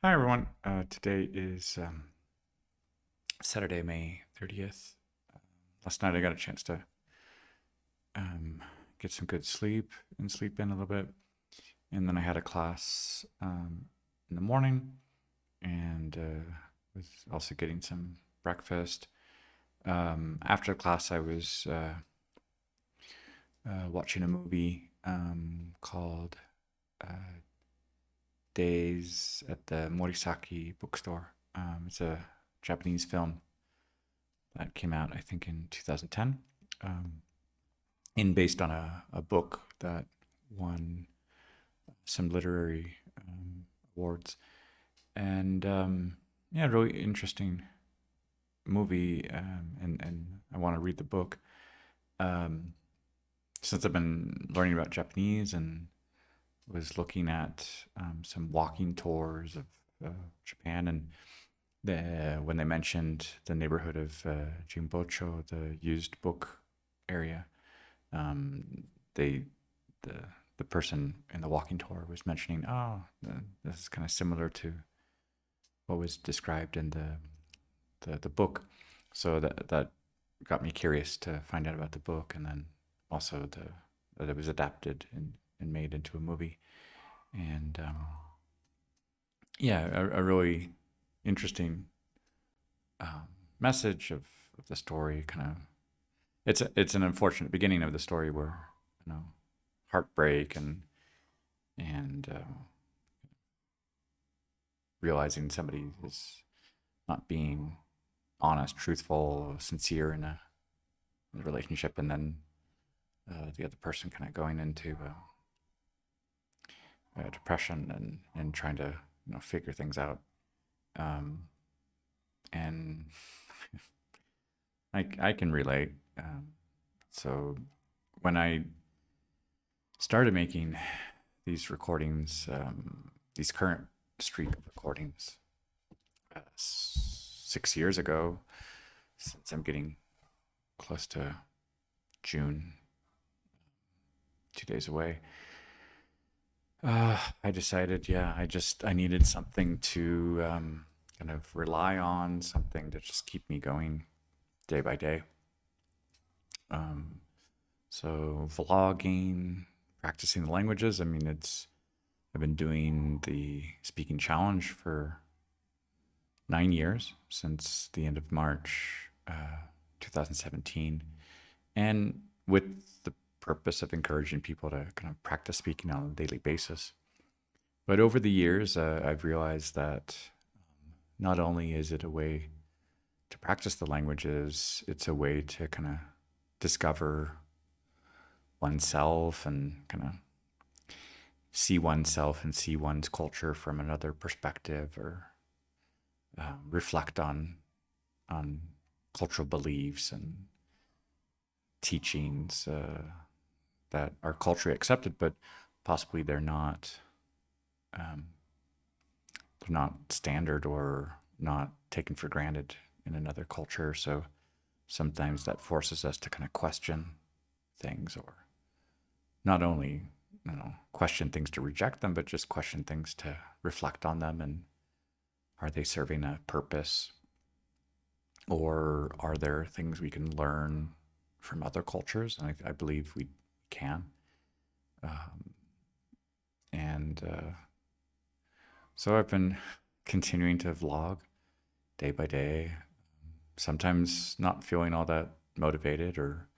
Hi, everyone. Today is Saturday, May 30th. Last night I got a chance to um, get some good sleep and sleep in a little bit. And then I had a class in the morning and was also getting some breakfast. After class, I was watching a movie called Days at the Morisaki Bookstore. It's a Japanese film that came out, I think, in 2010, um, and based on a book that won some literary awards. And yeah, really interesting movie. And I want to read the book. Um, since I've been learning about Japanese and was looking at some walking tours of Japan, and when they mentioned the neighborhood of Jimbocho, the used book area, um, they the the person in the walking tour was mentioning, oh, this is kind of similar to what was described in the book. So that got me curious to find out about the book, and then also that it was adapted and made into a movie. And yeah, a really interesting um, message of the story. Kind of, it's an unfortunate beginning of the story where heartbreak and realizing somebody is not being honest, truthful, sincere in a relationship, and then the other person kind of going into depression and trying to figure things out. Um, and I can relate. So when I started making these recordings, these current streak of recordings, 6 years ago, since I'm getting close to June, 2 days away, I decided, yeah, I needed something to kind of rely on, something to just keep me going day by day. Um, so vlogging, practicing the languages. I mean, I've been doing the speaking challenge for 9 years since the end of March 2017, and with the purpose of encouraging people to kind of practice speaking on a daily basis. But over the years, I've realized that not only is it a way to practice the languages, it's a way to kind of discover oneself and kind of see oneself and see one's culture from another perspective, or reflect on cultural beliefs and teachings that are culturally accepted, but possibly um, they're not standard or not taken for granted in another culture. So sometimes that forces us to kind of question things, or not only question things to reject them, but just question things to reflect on them, and are they serving a purpose, or are there things we can learn from other cultures? And I believe we can. Um, and So I've been continuing to vlog day by day, sometimes not feeling all that motivated, or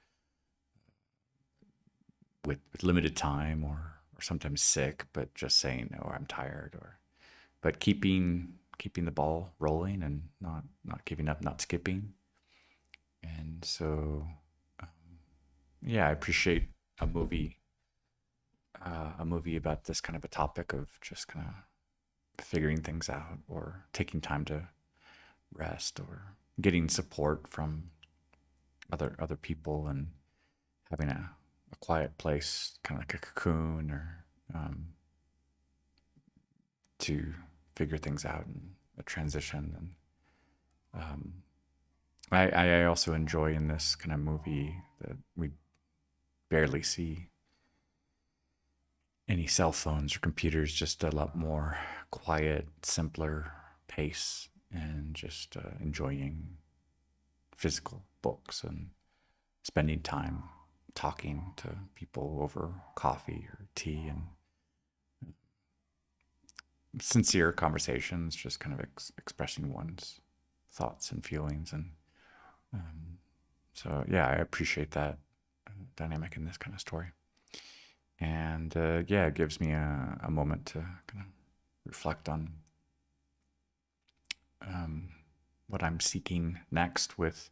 with limited time, or sometimes sick, but just saying, oh, I'm tired, or but keeping the ball rolling and not giving up, not skipping. And so yeah, I appreciate a movie a movie about this kind of a topic of just kind of figuring things out, or taking time to rest, or getting support from other people, and having a quiet place, kind of like a cocoon, or to figure things out and a transition. And I also enjoy in this kind of movie that we barely see any cell phones or computers, just a lot more quiet, simpler pace, and just enjoying physical books and spending time talking to people over coffee or tea and sincere conversations, just kind of expressing one's thoughts and feelings. And um, so, yeah, I appreciate that dynamic in this kind of story. And yeah, it gives me a moment to kind of reflect on what I'm seeking next with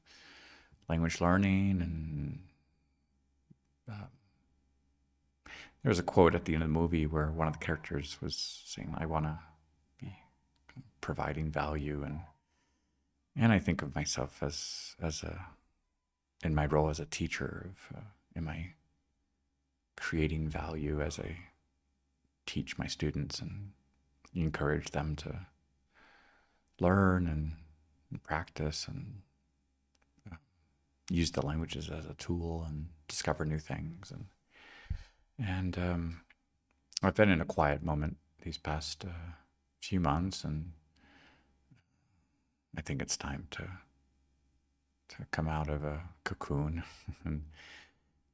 language learning. And there was a quote at the end of the movie where one of the characters was saying, "I want to be providing value," and I think of myself as a in my role as a teacher of am I creating value as I teach my students and encourage them to learn and practice and use the languages as a tool and discover new things. And I've been in a quiet moment these past few months, and I think it's time to come out of a cocoon and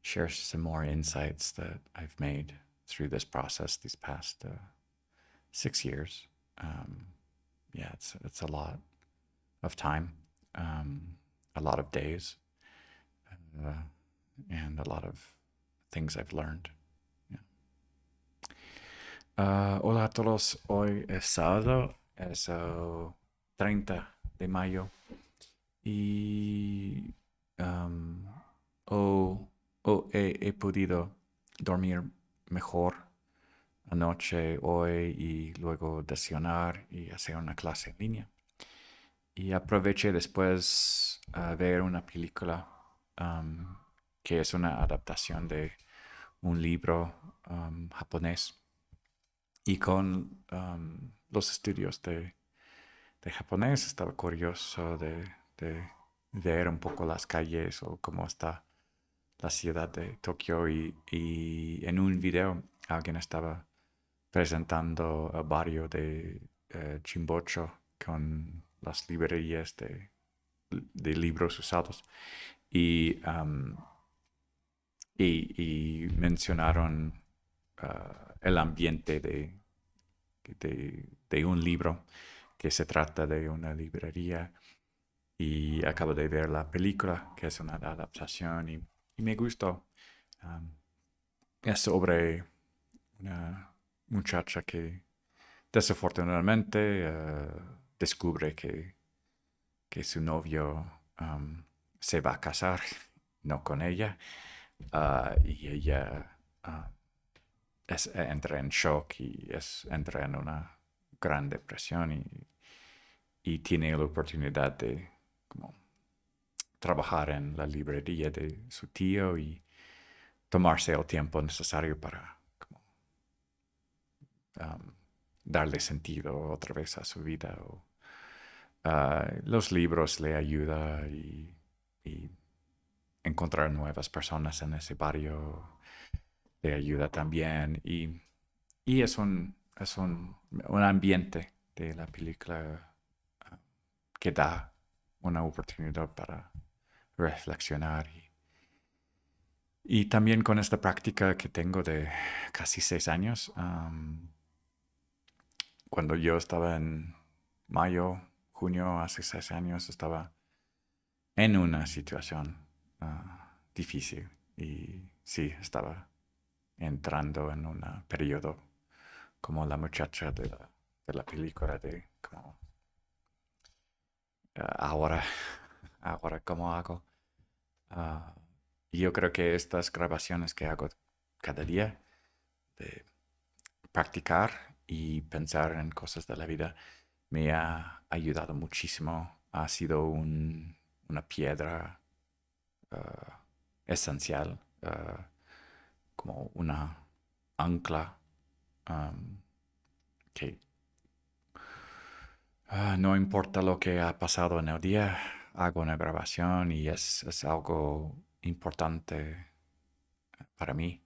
share some more insights that I've made through this process these past 6 years. Yeah, it's a lot of time, a lot of days, and a lot of things I've learned. Hola a todos, hoy es sábado, es 30 de mayo y he podido dormir mejor anoche, hoy, y luego desayunar y hacer una clase en línea. Y aproveché después a ver una película que es una adaptación de un libro japonés. Y con los estudios de japonés estaba curioso de ver un poco las calles o cómo está la ciudad de Tokio, y en un video alguien estaba presentando el barrio de Chimbocho con las librerías de libros usados y mencionaron el ambiente de un libro, que se trata de una librería, y acabo de ver la película, que es una adaptación, y me gustó. Es sobre una muchacha que desafortunadamente descubre que su novio se va a casar, no con ella, y ella entra en shock y entra en una gran depresión, y tiene la oportunidad de como, trabajar en la librería de su tío y tomarse el tiempo necesario para como, darle sentido otra vez a su vida. Los libros le ayudan, y encontrar nuevas personas en ese barrio le ayuda también. Y es un ambiente de la película que da una oportunidad para reflexionar. Y también con esta práctica que tengo de casi 6 años, cuando yo estaba en mayo, junio, hace 6 años, estaba en una situación difícil, y sí, estaba entrando en un periodo como la muchacha de la película, de como ahora, ahora cómo hago. Y yo creo que estas grabaciones que hago cada día, de practicar y pensar en cosas de la vida, me ha ayudado muchísimo. Ha sido una piedra esencial, como una ancla que no importa lo que ha pasado en el día, hago una grabación y es algo importante para mí,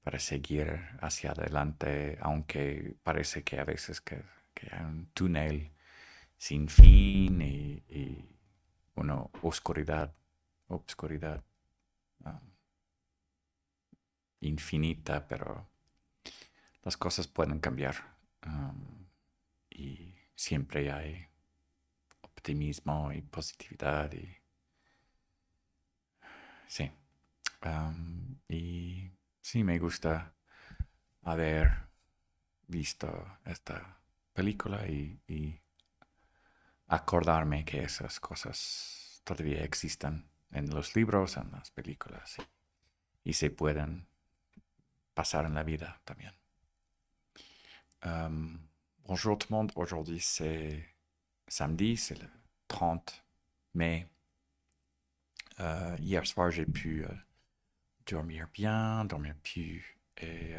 para seguir hacia adelante, aunque parece que a veces que hay un túnel sin fin y una obscuridad ah, infinita, pero las cosas pueden cambiar y siempre hay optimismo y positividad y sí. Y sí, me gusta haber visto esta película y acordarme que esas cosas todavía existen en los libros, en las películas y se pueden pasar en la vida también. Bonjour tout le monde, aujourd'hui c'est samedi, c'est le 30 mai. Hier soir j'ai pu dormir bien, dormir plus et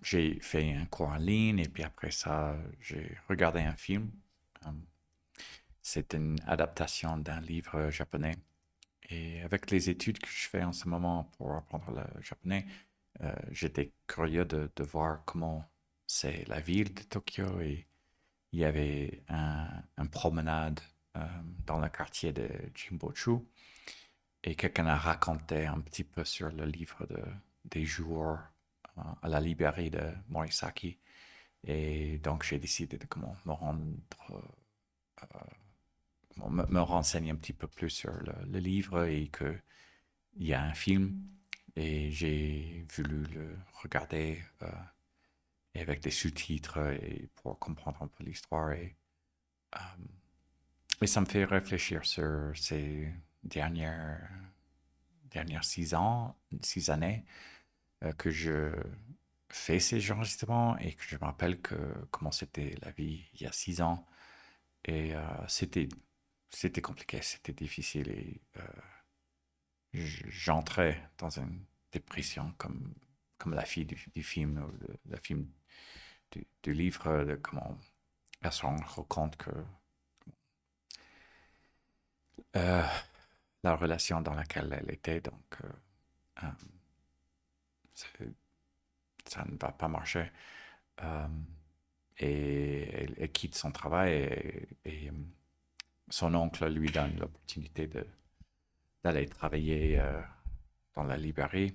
j'ai fait un cours en ligne et puis après ça, j'ai regardé un film. Euh, c'est une adaptation d'un livre japonais. Et avec les études que je fais en ce moment pour apprendre le japonais, j'étais curieux de voir comment c'est la ville de Tokyo. Et il y avait un promenade dans le quartier de Jimbochu. Et quelqu'un a raconté un petit peu sur le livre des jours à la librairie de Morisaki. Et donc, j'ai décidé de comment me renseigner un petit peu plus sur le livre et qu'il y a un film. Et j'ai voulu le regarder et avec des sous-titres et pour comprendre un peu l'histoire. Et ça me fait réfléchir sur ces dernières 6 années que je fais ces enregistrements et que je me rappelle comment c'était la vie il y a 6 ans. Et c'était compliqué, c'était difficile et j'entrais dans une dépression comme la fille du film, ou la film du livre, de comment elle se rend compte que euh, la relation dans laquelle elle était, donc euh, ça ne va pas marcher. Euh, et elle quitte son travail et son oncle lui donne l'opportunité d'aller travailler dans la librairie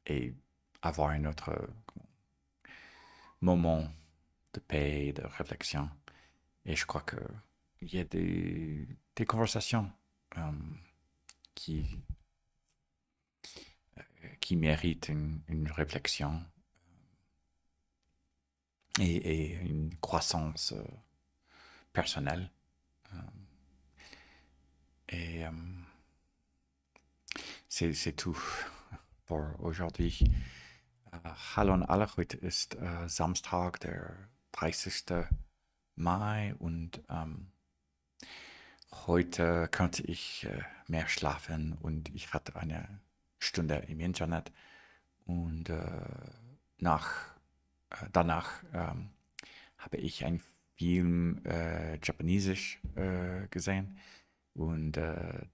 et avoir un autre moment de paix et de réflexion. Et je crois qu'il y a des conversations euh, qui, qui méritent une réflexion et une croissance personnelle. Et c'est tout pour aujourd'hui. Hallo an alle, heute ist Samstag, der 30. Mai und heute konnte ich mehr schlafen und ich hatte eine Stunde im Internet und danach habe ich einen Film Japanesisch gesehen und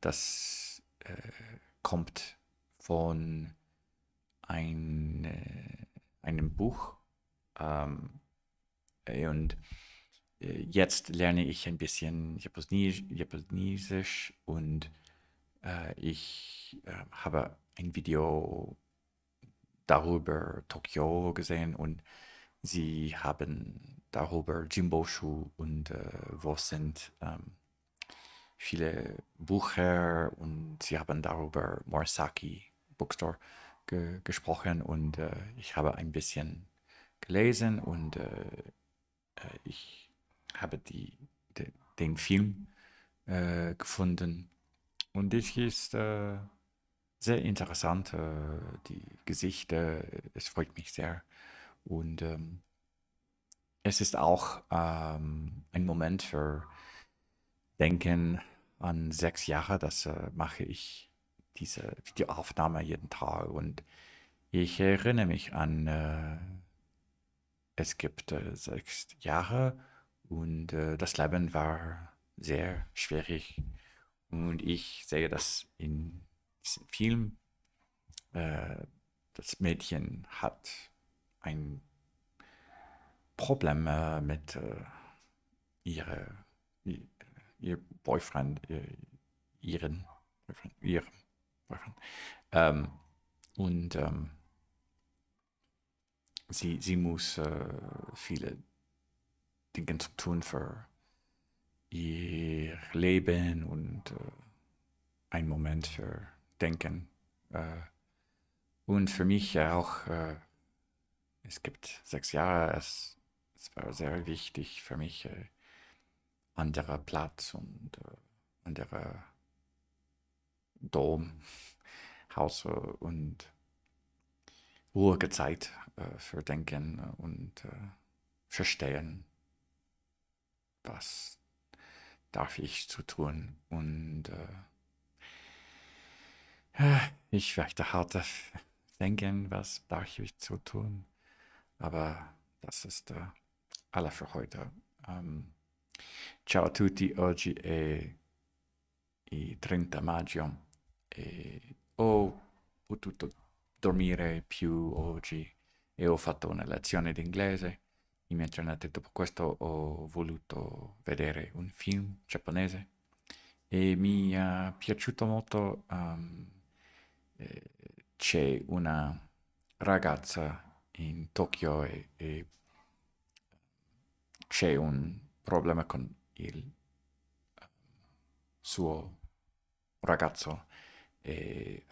das kommt von einem Buch und jetzt lerne ich ein bisschen Japanesisch und ich habe ein Video darüber Tokio gesehen und sie haben darüber Jimboshu und wo sind viele Bücher und sie haben darüber Morisaki Bookstore gesprochen und ich habe ein bisschen gelesen und ich habe den Film gefunden und es ist sehr interessant, die Gesichter, es freut mich sehr und es ist auch ein Moment für Denken an 6 Jahre, das mache ich diese Videoaufnahme jeden Tag und ich erinnere mich an, es gibt 6 Jahre und das Leben war sehr schwierig und ich sehe das in ist ein Film. Das Mädchen hat ein Problem mit ihre, i- ihr Boyfriend, ihrem Boyfriend. Ähm, und sie muss viele Dinge zu tun für ihr Leben und einen Moment für Denken. Und für mich auch, es gibt 6 Jahre, es war sehr wichtig für mich, anderer Platz und anderer Dom, Haus und ruhige Zeit für Denken und verstehen, was darf ich zu tun. Und ich möchte hart denken, was darf ich zu tun. Aber das ist alle für heute. Ciao a tutti, oggi è il 30 maggio e ho potuto dormire più oggi e ho fatto una lezione di inglese. In mia giornata dopo questo ho voluto vedere un film giapponese e mi è piaciuto molto. Eh, c'è una ragazza in Tokyo e c'è un problema con il suo ragazzo e,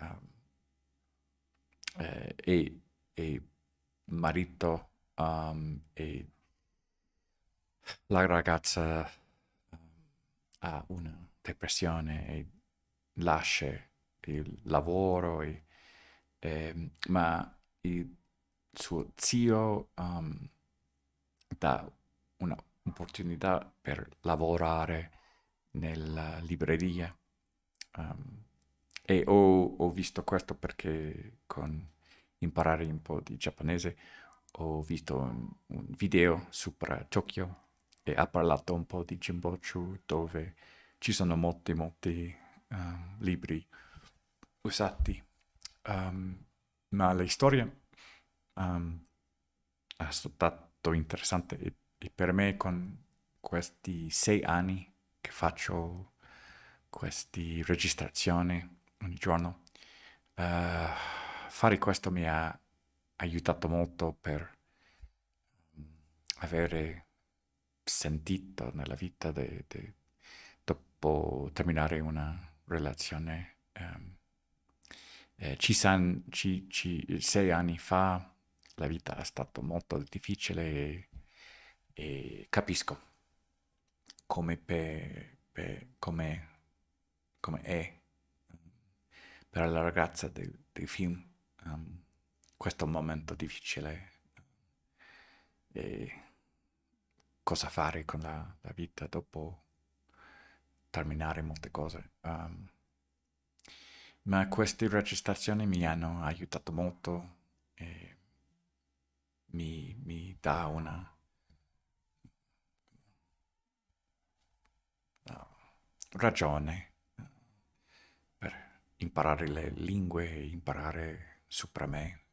e marito e la ragazza ha una depressione e lascia il lavoro, ma il suo zio dà un'opportunità per lavorare nella libreria. Um, e ho visto questo perché con imparare un po' di giapponese ho visto un video sopra Tokyo e ha parlato un po' di Jimbochu dove ci sono molti libri usati. Um, ma la storia è stato interessante e per me con questi 6 anni che faccio queste registrazioni ogni giorno, fare questo mi ha aiutato molto per avere sentito nella vita dopo terminare una relazione. 6 anni fa la vita è stata molto difficile e capisco come è per la ragazza del film questo momento difficile e cosa fare con la vita dopo terminare molte cose. Ma queste registrazioni mi hanno aiutato molto e mi dà una ragione per imparare le lingue e imparare sopra me.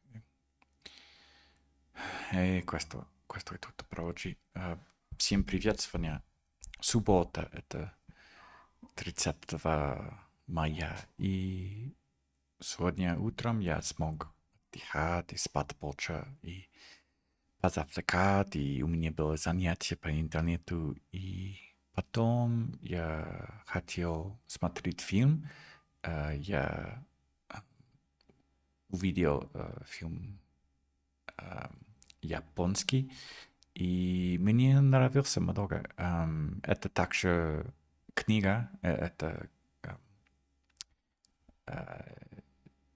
E questo è tutto per oggi. Всем привет, сегодня суббота, это 30 мая, и сегодня утром я смог отдыхать и спать больше, и позавтракать, и у меня было занятие по интернету, и потом я хотел смотреть фильм. Я увидел фильм японский, и мне нравился много. Это также книга, это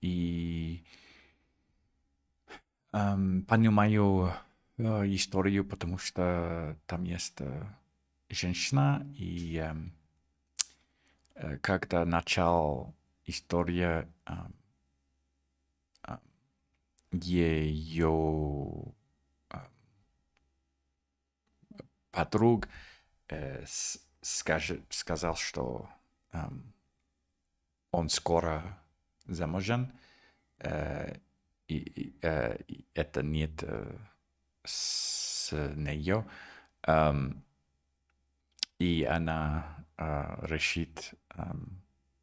и понимаю историю, потому что там есть женщина, и когда начал история ее подруг, сказал, что он скоро замужем, и это нет с нее. И она решит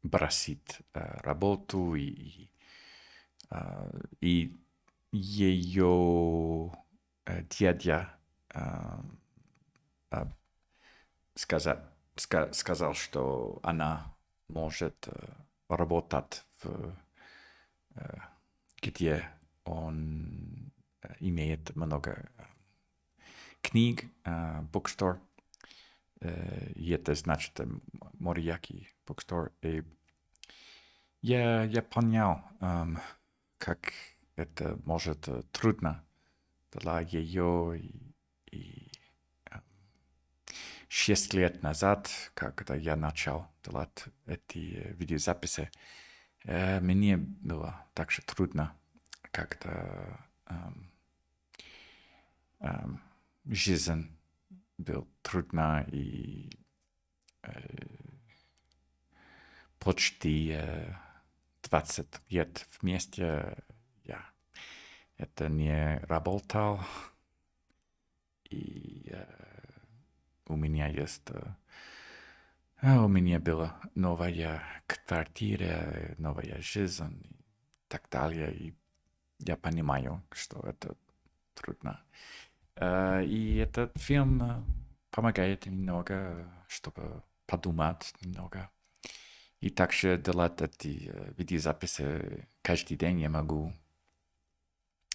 бросить работу, и ее дядя сказал, что она может работать где он имеет много книг, bookstore. И это значит Morisaki Bookstore. И я понял, как это может трудно для ее. И 6 лет назад, когда я начал делать эти видеозаписи, мне было так же трудно, как-то жизнь была трудна, и почти 20 лет вместе я это не работал, и у меня была новая квартира, новая жизнь и так далее, и я понимаю, что это трудно. И этот фильм помогает немного, чтобы подумать немного. И также делать эти видеозаписи каждый день я могу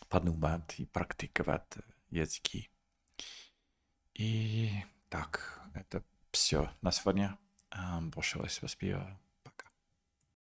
подумать и практиковать языки. И так, это все на сегодня. Большое спасибо.